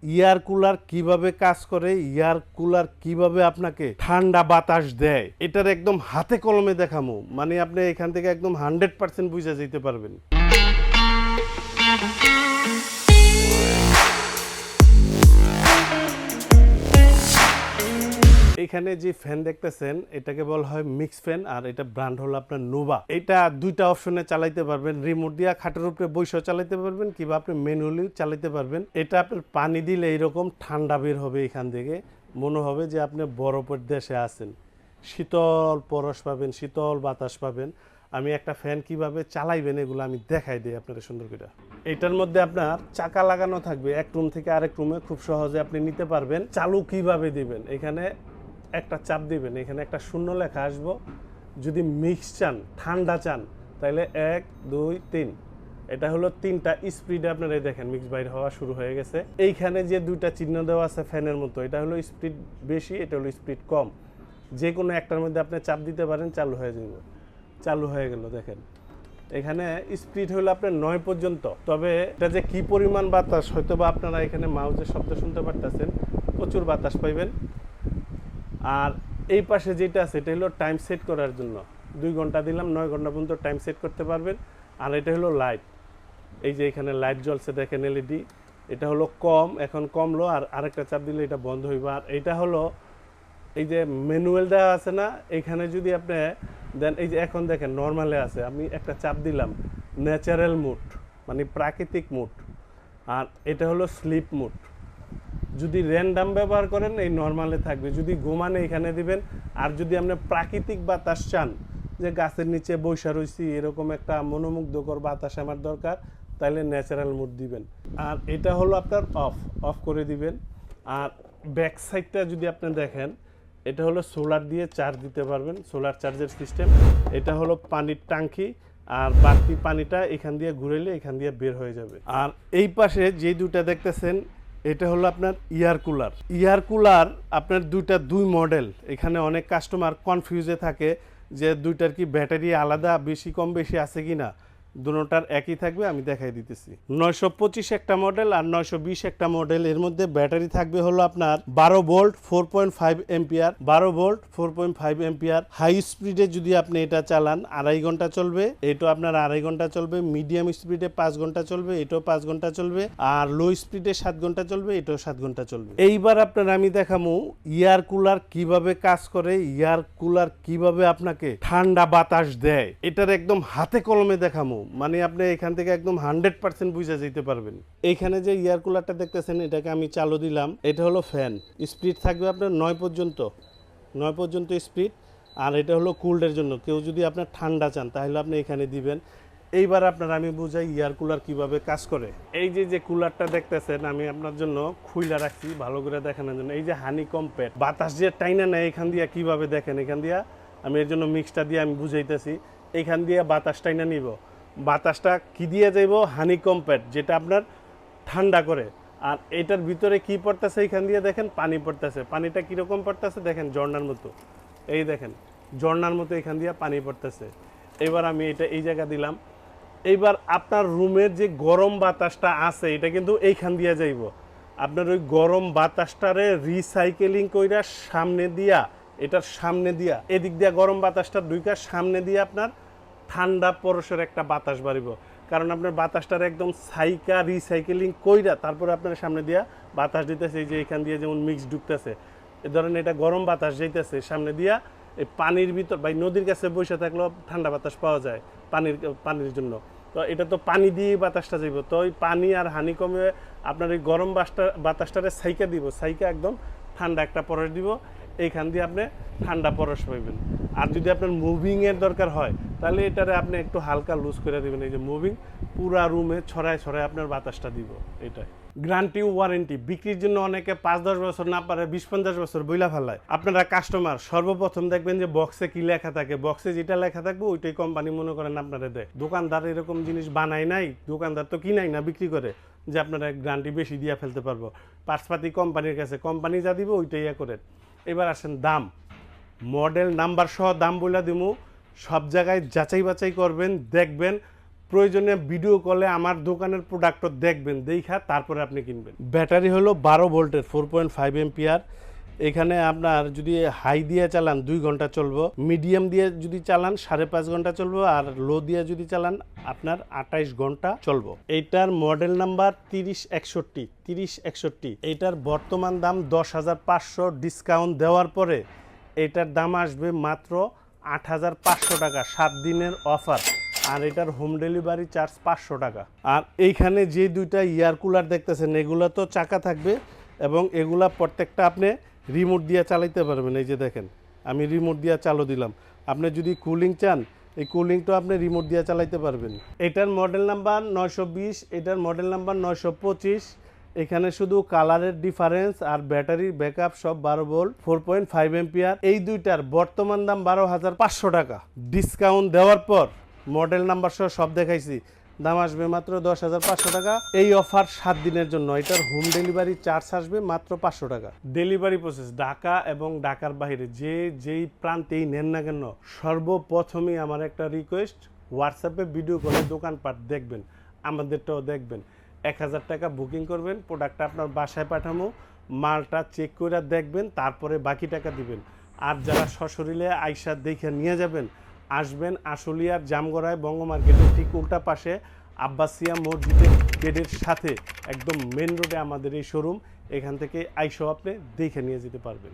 Air cooler কিভাবে কাজ করে, এয়ার কুলার কিভাবে আপনাকে ঠান্ডা বাতাস দেয়, এটার একদম হাতে কলমে দেখামু। মানে আপনি এখান থেকে একদম 100% বুঝে যেতে পারবেন। এখানে যে ফ্যান দেখতেছেন এটাকে বলা হয় মিক্স ফ্যান, আর এটা ব্র্যান্ড হলো আপনার নোভা। এটা দুইটা অপশনে চালাইতে পারবেন, রিমোট দিয়ে খাটের উপরে বসেও চালাইতে পারবেন কিংবা আপনি ম্যানুয়ালি চালাইতে পারবেন। এটা আপনার পানি দিলে এইরকম ঠান্ডা বের হবে, এখান থেকে মনে হবে যে আপনি বরফের দেশে আছেন, শীতল পরশ পাবেন, শীতল বাতাস পাবেন। আমি একটা ফ্যান কিভাবে চালাইবেন এগুলো আমি দেখাই দিই আপনাদের সুন্দর করে। এটার মধ্যে আপনার চাকা লাগানো থাকবে, এক রুম থেকে আরেক রুমে খুব সহজে আপনি নিতে পারবেন। চালু কিভাবে দিবেন, এখানে একটা চাপ দিবেন, এখানে একটা শূন্য লেখা আসবো। যদি মিক্স চান, ঠান্ডা চান, তাহলে 1 2 3, এটা হলো 3টা স্পিডে আপনারা দেখেন মিক্স বাইর হওয়া শুরু হয়ে গেছে। এইখানে যে দুইটা চিহ্ন দেওয়া আছে ফ্যানের মতো, এটা হলো স্পিড বেশি, এটা হলো স্পিড কম। যে কোনো একটার মধ্যে আপনি চাপ দিতে পারেন, চালু হয়ে যাবে। চালু হয়ে গেল দেখেন। এখানে স্পিড হলো আপনার 9 পর্যন্ত। তবে এটা যে কি পরিমাণ বাতাস, হয়তো বা আপনারা এখানে মাউসের শব্দ শুনতে পারতেছেন, প্রচুর বাতাস পাইবেন। আর এই পাশে যেটা আছে এটা হলো টাইম সেট করার জন্য। 2 ঘন্টা দিলাম, 9 ঘন্টা পর্যন্ত টাইম সেট করতে পারবেন। আর এটা হলো লাইট, এই যে এখানে লাইট জ্বলছে দেখেন এলইডি। এটা হলো কম, এখন কমলো, আর আরেকটা চাপ দিলে এটা বন্ধ হইব। আর এটা হলো এই যে ম্যানুয়াল দেওয়া আছে না, এখানে যদি আপনি দেন, এই যে এখন দেখেন নর্মালে আছে, আমি একটা চাপ দিলাম ন্যাচারাল মুড, মানে প্রাকৃতিক মুড। আর এটা হলো স্লিপ মুড। যদি র্যান্ডাম ব্যবহার করেন এই নর্মালে থাকবে, যদি ঘুমানে এখানে দিবেন। আর যদি আপনি প্রাকৃতিক বাতাস চান, যে গাছের নিচে বৈশা রয়েছি এরকম একটা মনোমুগ্ধকর বাতাস আমার দরকার, তাহলে ন্যাচারাল মুড দিবেন। আর এটা হলো আপনার অফ করে দিবেন। আর ব্যাক সাইডটা যদি আপনি দেখেন, এটা হলো সোলার দিয়ে চার্জ দিতে পারবেন, সোলার চার্জের সিস্টেম। এটা হলো পানির ট্যাঙ্কি, আর বাড়তি পানিটা এখান দিয়ে ঘুরাইলে এখান দিয়ে বের হয়ে যাবে। আর এই পাশে যে দুইটা দেখতেছেন, এটা হলো আপনার এয়ার কুলার। এয়ার কুলার আপনার দুই মডেল। এখানে অনেক কাস্টমার কনফিউজে থাকে যে দুইটার কি ব্যাটারি আলাদা বেশি কম বেশি আছে কি না। দুটোটার একই থাকবে, আমি দেখাই দিতেছি। 925 একটা মডেল আর 920 একটা মডেল। এর মধ্যে ব্যাটারি থাকবে হলো আপনার 12 volt 4.5 ampere, 12 volt 4.5 ampere. High স্পিডে যদি আপনি এটা চালান 2.5 ঘন্টা চলবে, এটাও আপনার 2.5 ঘন্টা চলবে। মিডিয়াম স্পিডে 5 ঘন্টা চলবে, এটাও 5 ঘন্টা চলবে। আর লো স্পিডে 7 ঘন্টা চলবে, এটাও 7 ঘন্টা চলবে। এইবার আপনার আমি দেখামু এয়ার কুলার কিভাবে কাজ করে, এয়ার কুলার কিভাবে আপনাকে ঠান্ডা বাতাস দেয়, এটার একদম হাতে কলমে দেখামু। মানে আপনি এখান থেকে একদম 100% বুঝে যেতে পারবেন। এইখানে যে এয়ার কুলারটা দেখতেছেন, এটাকে আমি চালু দিলাম। এটা হলো ফ্যান, স্পিড থাকবে আপনার 9 পর্যন্ত স্পিড। আর এটা হলো কুল্ডের জন্য, কেউ যদি আপনার ঠান্ডা চান তাহলে আপনি এখানে দিবেন। এইবার আপনার আমি বুঝাই এয়ার কুলার কিভাবে কাজ করে। এই যে কুলারটা দেখতেছেন, আমি আপনার জন্য খুইলা রাখছি ভালো করে দেখানোর জন্য। এই যে হানিকম প্যাড, বাতাস যে টাইনা নেয় এখান দিয়ে, কিভাবে দেখেন এখান দিয়ে আমি এর জন্য মিক্সটা দিয়ে আমি বুঝাইতেছি। এখান দিয়ে বাতাস টাইনা নিব, বাতাসটা কি দিয়ে যাইব, হানিকম প্যাড, যেটা আপনার ঠান্ডা করে। আর এটার ভিতরে কি পড়তেছে, এখান দিয়ে দেখেন পানি পড়তেছে। পানিটা কীরকম পড়তেছে দেখেন, ঝর্ণার মতো। এই দেখেন ঝর্ণার মতো এখান দিয়ে পানি পড়তেছে। এবার আমি এটা এই জায়গা দিলাম। এইবার আপনার রুমের যে গরম বাতাসটা আছে, এটা কিন্তু এইখান দিয়ে যাইব। আপনার ওই গরম বাতাসটারে রিসাইকেলিং কইরা সামনে দিয়া, এটার সামনে দিয়া, এদিক দিয়া গরম বাতাসটা দুইটা সামনে দিয়ে আপনার ঠান্ডা পরশের একটা বাতাস বাড়িব। কারণ আপনার বাতাসটার একদম সাইকা রিসাইকেলিং কইরা তারপরে আপনার সামনে দিয়া বাতাস দিতেছে। এই যে এখান দিয়ে যেমন মিক্স ঢুকতেছে, এ ধরেন এটা গরম বাতাস যাইতেছে সামনে দিয়া, এই পানির ভিতর বা নদীর কাছে বসে থাকলেও ঠান্ডা বাতাস পাওয়া যায় পানির জন্য। তো এটা তো পানি দিয়ে বাতাসটা যাইব, তো ওই পানি আর হানি কমে আপনার এই গরম বাতাসটারে সাইকা দিব, সাইকা একদম ঠান্ডা একটা পরশ দিব। এইখান দিয়ে আপনি ঠান্ডা পরশ পাইবেন। আর যদি আপনার মুভিংয়ের দরকার হয়, তাহলে এটারে আপনি একটু হালকা লুজ করে দেবেন। এই যে মুভিং, পুরা রুমে ছড়ায় আপনার বাতাসটা দিব। এটাই গ্যারান্টি ওয়ারেন্টি। বিক্রির জন্য অনেকে 5-10 বছর না পারে 20-50 বছর বইলা ফেলায়। আপনারা কাস্টমার সর্বপ্রথম দেখবেন যে বক্সে কি লেখা থাকে, বক্সে যেটা লেখা থাকবে ওইটাই কোম্পানি মনে করেন আপনারা দেয়। দোকানদার এরকম জিনিস বানায় নাই, দোকানদার তো কিনাই না, বিক্রি করে, যে আপনারা গ্যারান্টি বেশি দিয়ে ফেলতে পারবো। পার্সপাতি কোম্পানির কাছে, কোম্পানি যা দিব ওইটাই করেন। এবার আসেন দাম, মডেল নাম্বার সহ দাম বলে দিমু। সব জায়গায় যাচাই বাছাই করবেন, দেখবেন প্রয়োজনে ভিডিও কলে আমার দোকানের প্রোডাক্টও দেখবেন, দেখা তারপরে আপনি কিনবেন। ব্যাটারি হলো 12 ভোল্টের 4.5 এম্পিয়ার। এখানে আপনার যদি হাই দিয়ে চালান 2 ঘন্টা চলবো, মিডিয়াম দিয়ে যদি চালান 5.5 ঘন্টা চলবো, আর লো দিয়ে যদি চালান আপনার 28 ঘন্টা চলবো। এইটার মডেল নাম্বার 3061। এইটার বর্তমান দাম 10,500, ডিসকাউন্ট দেওয়ার পরে এটার দাম আসবে মাত্র 8,500 টাকা, 7 দিনের অফার। আর এটার হোম ডেলিভারি চার্জ 500 টাকা। আর এইখানে যে দুইটা এয়ার কুলার দেখতেছেন এগুলো তো চাকা থাকবে, এবং এগুলা প্রত্যেকটা আপনি রিমোট দিয়ে চালাইতে পারবেন। এই যে দেখেন আমি রিমোট দিয়ে চালু দিলাম, আপনি যদি কুলিং চান এই কুলিংটা আপনি রিমোট দিয়ে চালাইতে পারবেন। এটার মডেল নাম্বার 920, এটার মডেল নাম্বার 925। এখানে শুধু কালারের ডিফারেন্স, আর ব্যাটারির ব্যাকআপ সব 12 ভোল্ট 4.5 এম্পিয়ার। এই দুইটার বর্তমান দাম 12,500 টাকা। ডিসকাউন্ট দেওয়ার পর মডেল নাম্বার সহ সব দেখাইছি, দাম আসবে মাত্র 10,500 টাকা। এই অফার 7 দিনের জন্য। এটার হোম ডেলিভারি চার্জ আসবে মাত্র 500 টাকা। ডেলিভারি প্রসেস ঢাকা এবং ঢাকার বাইরে যেই প্রান্তেই নেন না কেন, সর্বপ্রথমেই আমার একটা রিকোয়েস্ট, হোয়াটসঅ্যাপে ভিডিও করে দোকানপাট দেখবেন, আমাদেরটাও দেখবেন। 1,000 টাকা বুকিং করবেন, প্রোডাক্টটা আপনার বাসায় পাঠাবো, মালটা চেক করে দেখবেন, তারপরে বাকি টাকা দিবেন। আর যারা সশরীরে আইসা দেখে নিয়ে যাবেন, আসবেন আশুলিয়ার জামগড়ায় বঙ্গ মার্কেটের ঠিক উল্টা পাশে আব্বাসিয়া মসজিদের গেটের সাথে একদম মেন রোডে আমাদের এই শোরুম। এখান থেকে আইসাও আপনি দেখে নিয়ে যেতে পারবেন।